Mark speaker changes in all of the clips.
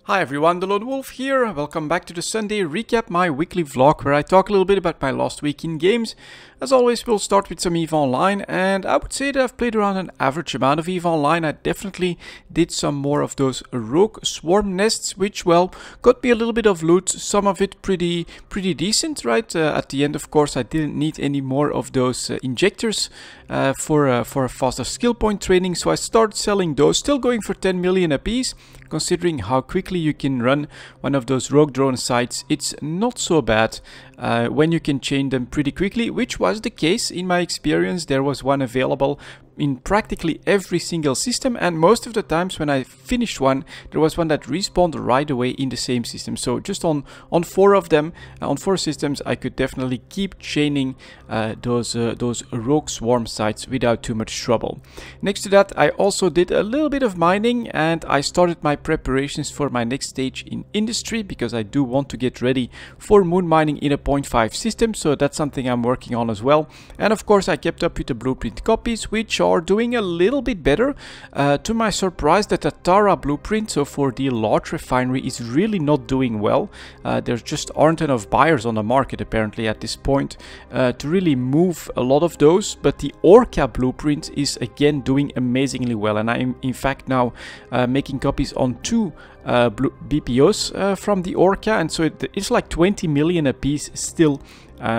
Speaker 1: Hi everyone, delonewolf here. Welcome back to the Sunday recap, my weekly vlog where I talk a little bit about my last week in games. As always, we'll start with some EVE Online, and I would say that I've played around an average amount of EVE Online. I definitely did some more of those rogue swarm nests, which, well, got me a little bit of loot, some of it pretty decent, right? At the end, of course, I didn't need any more of those injectors for a faster skill point training, so I started selling those, still going for 10 million a piece. Considering how quickly you can run one of those rogue drone sites, it's not so bad when you can chain them pretty quickly, which was the case in my experience. There was one available in practically every single system, and most of the times when I finished one, there was one that respawned right away in the same system. So just on four of them, on 4 systems, I could definitely keep chaining those rogue swarm sites without too much trouble. Next to that, I also did a little bit of mining, and I started my preparations for my next stage in industry, because I do want to get ready for moon mining in a 0.5 system, so that's something I'm working on as well. And of course, I kept up with the blueprint copies, which are doing a little bit better. To my surprise, the Tatara blueprint, so for the large refinery, is really not doing well. There just aren't enough buyers on the market apparently at this point to really move a lot of those, but the Orca blueprint is again doing amazingly well, and I'm in fact now making copies on 2 BPOs from the Orca, and so it's like 20 million a piece still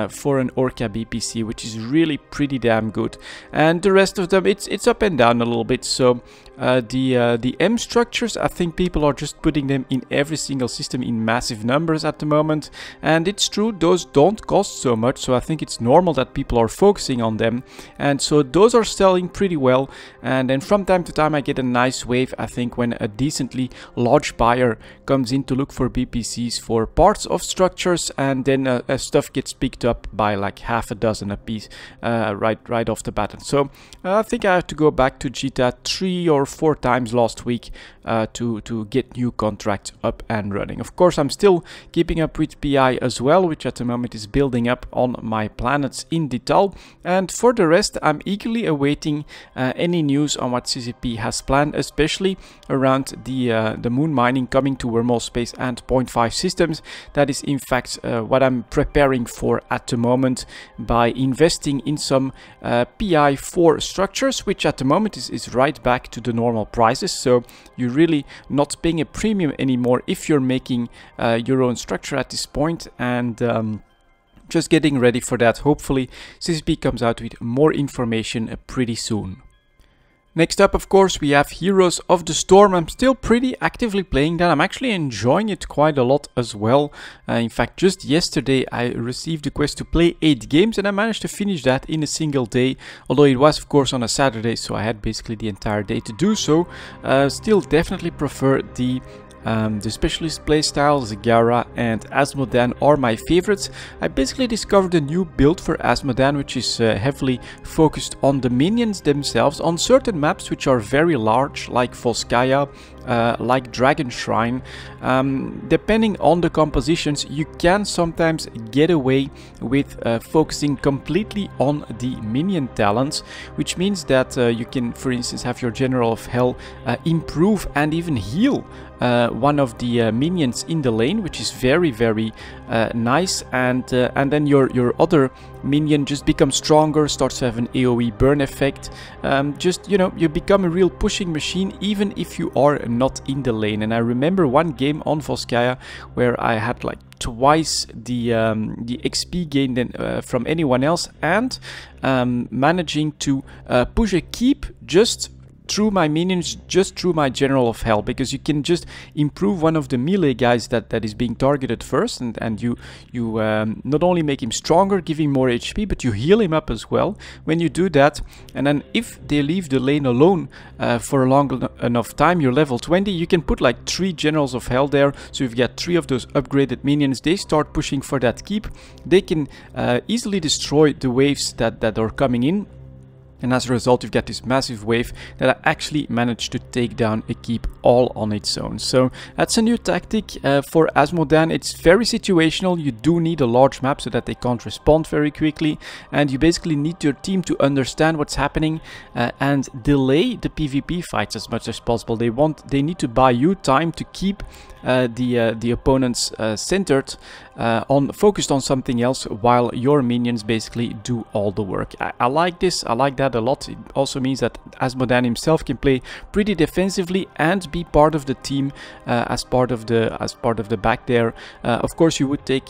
Speaker 1: for an Orca BPC, which is really pretty damn good. And the rest of them, it's up and down a little bit. So the M structures, I think people are just putting them in every single system in massive numbers at the moment, and it's true, those don't cost so much, so I think it's normal that people are focusing on them, and so those are selling pretty well. And then from time to time I get a nice wave, I think, when a decently large buyer comes in to look for BPCs for parts of structures, and then stuff gets picked up by like half a dozen a piece right off the bat. So I think I have to go back to Jita 3 or 4 times last week to get new contracts up and running. Of course, I'm still keeping up with PI as well, which at the moment is building up on my planets in detail. And for the rest, I'm eagerly awaiting any news on what CCP has planned, especially around the moon mining coming to wormhole space and 0.5 systems. That is in fact what I'm preparing for at the moment by investing in some PI 4 structures, which at the moment is right back to the normal prices. So you're really not paying a premium anymore if you're making your own structure at this point, and just getting ready for that. Hopefully CCP comes out with more information pretty soon. Next up, of course, we have Heroes of the Storm. I'm still pretty actively playing that. I'm actually enjoying it quite a lot as well. In fact, just yesterday I received a quest to play 8 games, and I managed to finish that in a single day. Although it was, of course, on a Saturday, so I had basically the entire day to do so. Still definitely prefer the specialist playstyles. Zagara and Asmodan are my favorites. I basically discovered a new build for Asmodan, which is heavily focused on the minions themselves on certain maps which are very large, like Volskaya, like Dragon Shrine. Depending on the compositions, you can sometimes get away with focusing completely on the minion talents, which means that you can, for instance, have your General of Hell improve and even heal one of the minions in the lane, which is very nice, and then your other minion just becomes stronger, starts to have an AoE burn effect. Just, you know, you become a real pushing machine even if you are not in the lane. And I remember one game on Volskaya where I had like twice the XP gain than from anyone else, and managing to push a keep just through my minions, just through my General of Hell, because you can just improve one of the melee guys that is being targeted first, and you not only make him stronger, give him more HP, but you heal him up as well when you do that. And then if they leave the lane alone for a long enough time, you're level 20, you can put like 3 Generals of Hell there, so you've got 3 of those upgraded minions. They start pushing for that keep. They can easily destroy the waves that are coming in. And as a result, you've got this massive wave that I actually managed to take down a keep all on its own. So that's a new tactic for Asmodan. It's very situational. You do need a large map so that they can't respond very quickly. And you basically need your team to understand what's happening and delay the PvP fights as much as possible. They need to buy you time to keep the opponents centered focused on something else while your minions basically do all the work. I like this. I like that a lot. It also means that Asmodan himself can play pretty defensively and be part of the team as part of the back there. Of course, you would take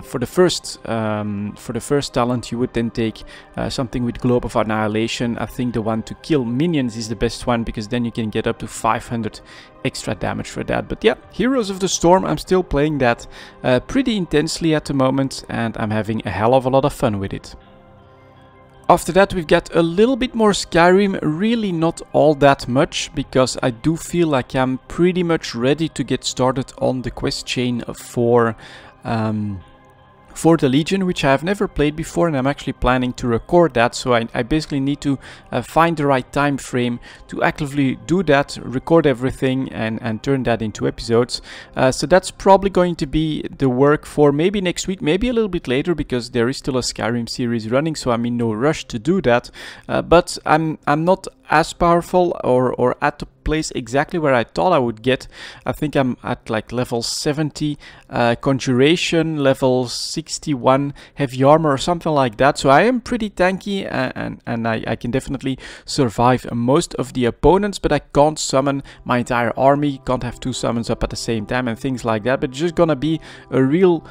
Speaker 1: for the first talent, you would then take something with Globe of Annihilation. I think the one to kill minions is the best one, because then you can get up to 500 extra damage for that. But yeah, Heroes of the Storm, I'm still playing that pretty intensely at the moment, and I'm having a hell of a lot of fun with it. After that, we've got a little bit more Skyrim, really not all that much, because I do feel like I'm pretty much ready to get started on the quest chain for the Legion, which I have never played before, and I'm actually planning to record that. So I basically need to find the right time frame to actively do that, record everything and turn that into episodes. So that's probably going to be the work for maybe next week, maybe a little bit later, because there is still a Skyrim series running, so I'm in no rush to do that. But I'm not as powerful or at the place exactly where I thought I would get. I think I'm at like level 70 conjuration, level 61 heavy armor or something like that. So I am pretty tanky, and I can definitely survive most of the opponents, but I can't summon my entire army, can't have 2 summons up at the same time and things like that. But it's just gonna be a real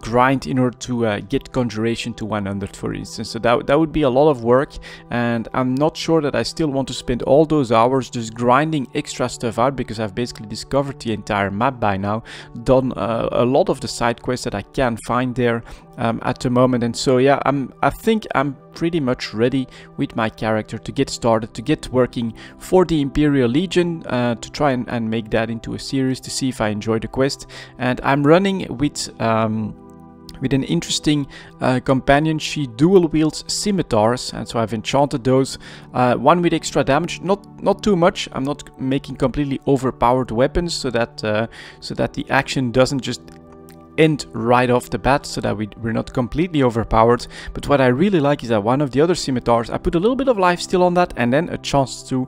Speaker 1: grind in order to get conjuration to 100, for instance. So that would be a lot of work, and I'm not sure that I still want to spend all those hours just grinding extra stuff out, because I've basically discovered the entire map by now, done a lot of the side quests that I can find there at the moment. And so yeah, I think I'm pretty much ready with my character to get started, to get working for the Imperial Legion, to try and make that into a series, to see if I enjoy the quest. And I'm running with an interesting companion. She dual wields scimitars, and so I've enchanted those. One with extra damage, not too much. I'm not making completely overpowered weapons, so that the action doesn't just end right off the bat, so that we're not completely overpowered. But what I really like is that one of the other scimitars, I put a little bit of lifesteal on that, and then a chance to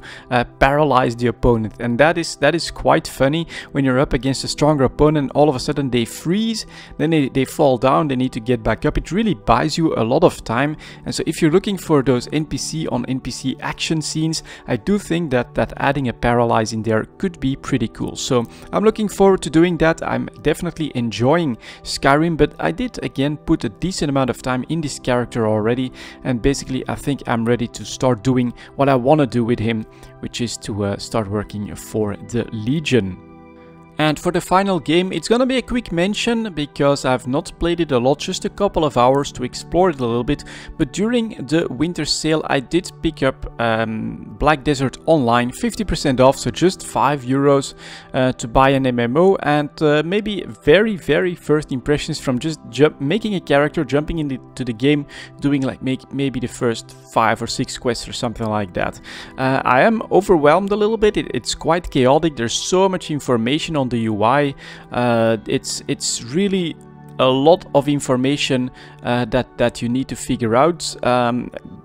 Speaker 1: paralyze the opponent. And that is quite funny when you're up against a stronger opponent. All of a sudden they freeze, then they fall down, they need to get back up. It really buys you a lot of time. And so if you're looking for those NPC on NPC action scenes, I do think that adding a paralyze in there could be pretty cool. So I'm looking forward to doing that. I'm definitely enjoying Skyrim, but I did again put a decent amount of time in this character already, and basically I think I'm ready to start doing what I want to do with him, which is to start working for the Legion. And for the final game, it's gonna be a quick mention, because I've not played it a lot, just a couple of hours to explore it a little bit. But during the winter sale, I did pick up Black Desert Online, 50% off, so just €5 to buy an MMO. And maybe very first impressions from just making a character, jumping into the game, doing like maybe the first 5 or 6 quests or something like that. I am overwhelmed a little bit. It's quite chaotic. There's so much information on the UI. It's really a lot of information that you need to figure out.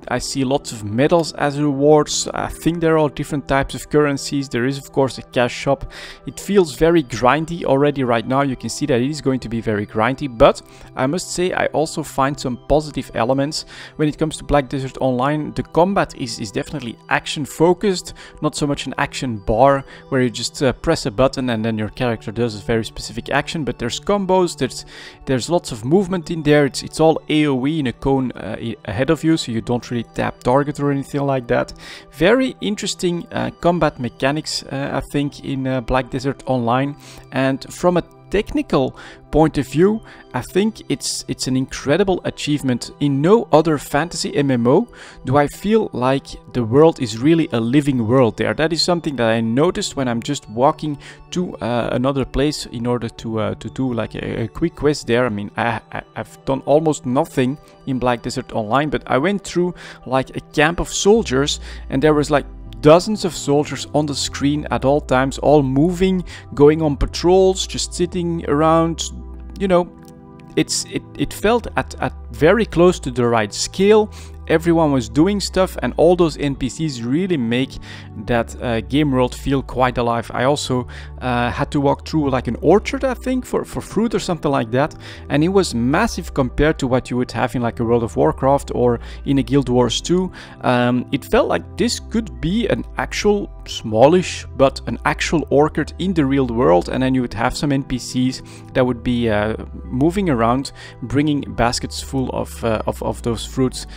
Speaker 1: I see lots of medals as rewards. I think there are different types of currencies. There is of course a cash shop. It feels very grindy already right now. You can see that it is going to be very grindy, but I must say I also find some positive elements. When it comes to Black Desert Online, the combat is definitely action focused, not so much an action bar where you just press a button and then your character does a very specific action, but there's combos, there's lots of movement in there. It's all AoE in a cone ahead of you, so you don't really tap target or anything like that. Very interesting combat mechanics, I think, in Black Desert Online. And from a technical point of view, I think it's an incredible achievement. In no other fantasy MMO do I feel like the world is really a living world there. That is something that I noticed when I'm just walking to another place in order to do like a quick quest there. I mean, I've done almost nothing in Black Desert Online, but I went through like a camp of soldiers, and there was like dozens of soldiers on the screen at all times, all moving, going on patrols, just sitting around. You know, it felt at very close to the right scale. Everyone was doing stuff, and all those NPCs really make that game world feel quite alive. I also had to walk through like an orchard, I think, for fruit or something like that, and it was massive compared to what you would have in like a World of Warcraft or in a Guild Wars 2. It felt like this could be an actual smallish, but an actual orchard in the real world, and then you would have some NPCs that would be moving around, bringing baskets full of those fruits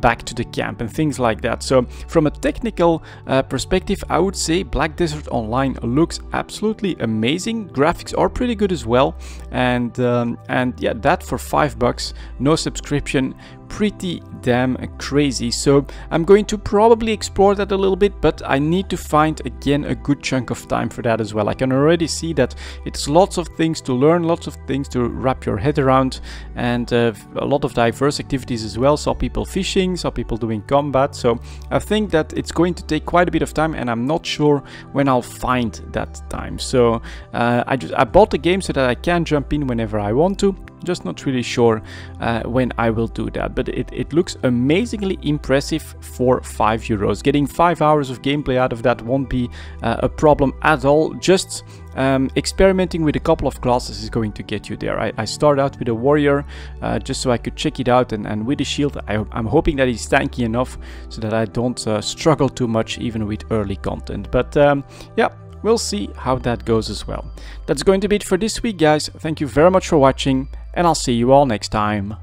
Speaker 1: back to the camp and things like that. So from a technical perspective, I would say Black Desert Online looks absolutely amazing. Graphics are pretty good as well, and yeah, that for $5, no subscription, pretty damn crazy. So I'm going to probably explore that a little bit, but I need to find again a good chunk of time for that as well. I can already see that it's lots of things to learn, lots of things to wrap your head around, and a lot of diverse activities as well. Saw people fishing, saw people doing combat, so I think that it's going to take quite a bit of time, and I'm not sure when I'll find that time. So I bought the game so that I can jump in whenever I want to. Just not really sure when I will do that, but it looks amazingly impressive for €5. Getting 5 hours of gameplay out of that won't be a problem at all. Just experimenting with a couple of classes is going to get you there. I start out with a warrior just so I could check it out, and with the shield I'm hoping that he's tanky enough so that I don't struggle too much even with early content. But yeah, we'll see how that goes as well. That's going to be it for this week, guys. Thank you very much for watching, and I'll see you all next time.